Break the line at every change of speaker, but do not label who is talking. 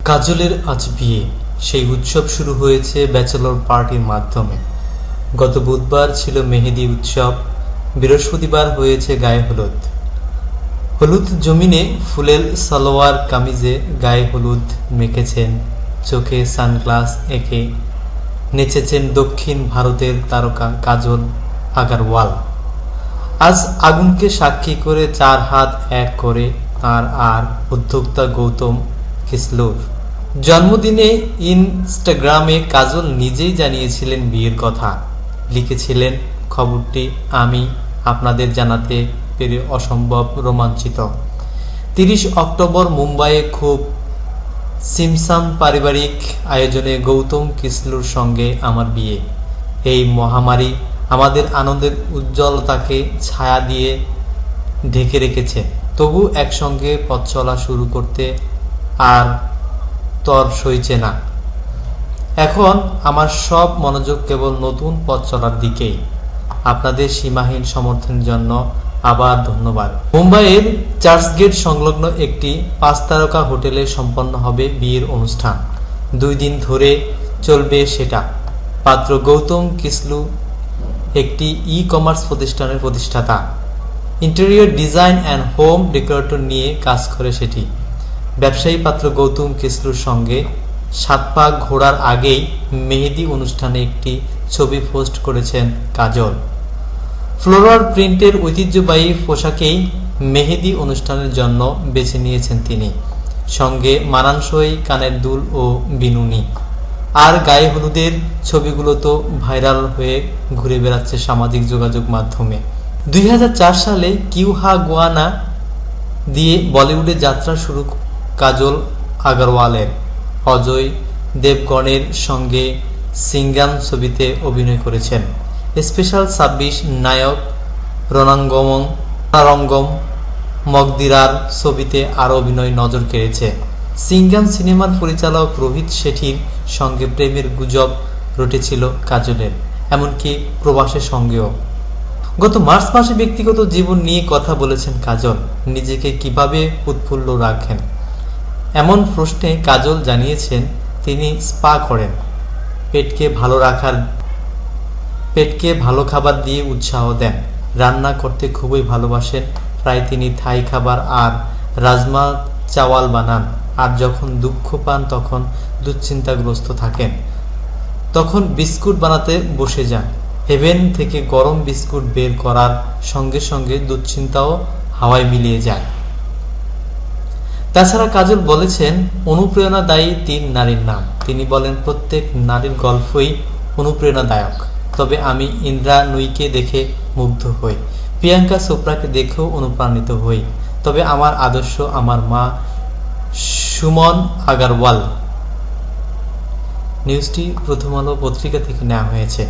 কাজলের আজ বিয়ে। সেই উৎসব শুরু হয়েছে ব্যাচেলর পার্টির মাধ্যমে। গত বুধবার ছিল মেহেদি উৎসব, বৃহস্পতিবার হয়েছে গায়ে হলুদ। হলুদ জমিনে ফুলের সালোয়ার কামিজে গায়ে হলুদ মেখেছেন, চোখে সানগ্লাস এঁকে নেচেছেন দক্ষিণ ভারতের তারকা কাজল আগারওয়াল। আজ আগুনকে সাক্ষী করে 4 হাত এক করে তাঁর আর উদ্যোক্তা গৌতম কিসলুর জন্মদিনে ইনস্টাগ্রামে কাজল নিজেই জানিয়েছিলেন বিয়ের কথা। লিখেছিলেন, খবরটি আমি আপনাদের জানাতে পেরে অসম্ভব রোমাঞ্চিত। 30 অক্টোবর মুম্বাইয়ে খুব সিমসাম পারিবারিক আয়োজনে গৌতম কিসলুর সঙ্গে আমার বিয়ে। এই মহামারী আমাদের আনন্দের উজ্জ্বলতাকে ছায়া দিয়ে ঢেকে রেখেছে, তবু একসঙ্গে পথ চলা শুরু করতে আর তর সইছে না। এখন আমার সব মনোযোগ কেবল নতুন পথ চলার দিকেই। আপনাদের সীমাহীন সমর্থনের জন্য আবার ধন্যবাদ। মুম্বাইয়ের চার্চগেট সংলগ্ন একটি 5 তারকা হোটেলে সম্পন্ন হবে বিয়ের অনুষ্ঠান। 2 দিন ধরে চলবে সেটা। পাত্র গৌতম কিসলু একটি ই-কমার্স প্রতিষ্ঠানের প্রতিষ্ঠাতা। Interior design and home decorator নিয়ে কাজ করে সেটি। ব্যবসায়ী পাত্র গৌতম কিসলুর সঙ্গে 7 পা ঘোরার আগেই মেহেদি অনুষ্ঠানে একটি ছবি পোস্ট করেছেন কাজল। ফ্লোরাল প্রিন্টের ঐতিহ্যবাহী পোশাকেই মেহেদি অনুষ্ঠানের জন্য বেছে নিয়েছেন তিনি। সঙ্গে মানানসই কানের দুল ও বিনুনি। আর গায়ে হলুদের ছবিগুলো তো ভাইরাল হয়ে ঘুরে বেড়াচ্ছে সামাজিক যোগাযোগ মাধ্যমে। 2004 সালে কিউহা গুয়ানা দিয়ে বলিউডে যাত্রা শুরু কাজল আগারওয়ালের। অজয় দেবগনের সঙ্গে সিঙ্গাম ছবিতে অভিনয় করেছেন। স্পেশাল 26 নায়ক রণাঙ্গম মকদিরার ছবিতে আরও অভিনয় নজর কেড়েছে। সিঙ্গাম সিনেমার পরিচালক রোহিত শেঠির সঙ্গে প্রেমের গুজব রটেছিল কাজলের, এমনকি প্রবাসের সঙ্গেও। গত মার্চ মাসে ব্যক্তিগত জীবন নিয়ে কথা বলেছেন কাজল। নিজেকে কিভাবে উৎফুল্ল রাখেন এমন প্রশ্নে কাজল জানিয়েছেন, তিনি স্পা করেন, পেটকে ভালো খাবার দিয়ে উৎসাহ দেন, রান্না করতে খুবই ভালোবাসেন। প্রায় তিনি থাই খাবার আর রাজমা চাওয়াল বানান। আর যখন দুঃখ পান, তখন দুশ্চিন্তাগ্রস্ত থাকেন, তখন বিস্কুট বানাতে বসে যান। হেভেন থেকে গরম বিস্কুট বের করার সঙ্গে সঙ্গে দুশ্চিন্তাও হাওয়ায় মিলিয়ে যায়। তাছাড়া কাজল বলেছেন, অনুপ্রেরণাদায়ী 3 নারীর নাম। তিনি বলেন, প্রত্যেক নারীর গল্পই অনুপ্রেরণাদায়ক। তবে আমি ইন্দ্রা নুইকে দেখে মুগ্ধ হই, প্রিয়াঙ্কা চোপড়াকে দেখেও অনুপ্রাণিত হই। তবে আমার আদর্শ আমার মা সুমন আগারওয়াল। নিউজটি প্রথম আলো পত্রিকা থেকে নেওয়া হয়েছে।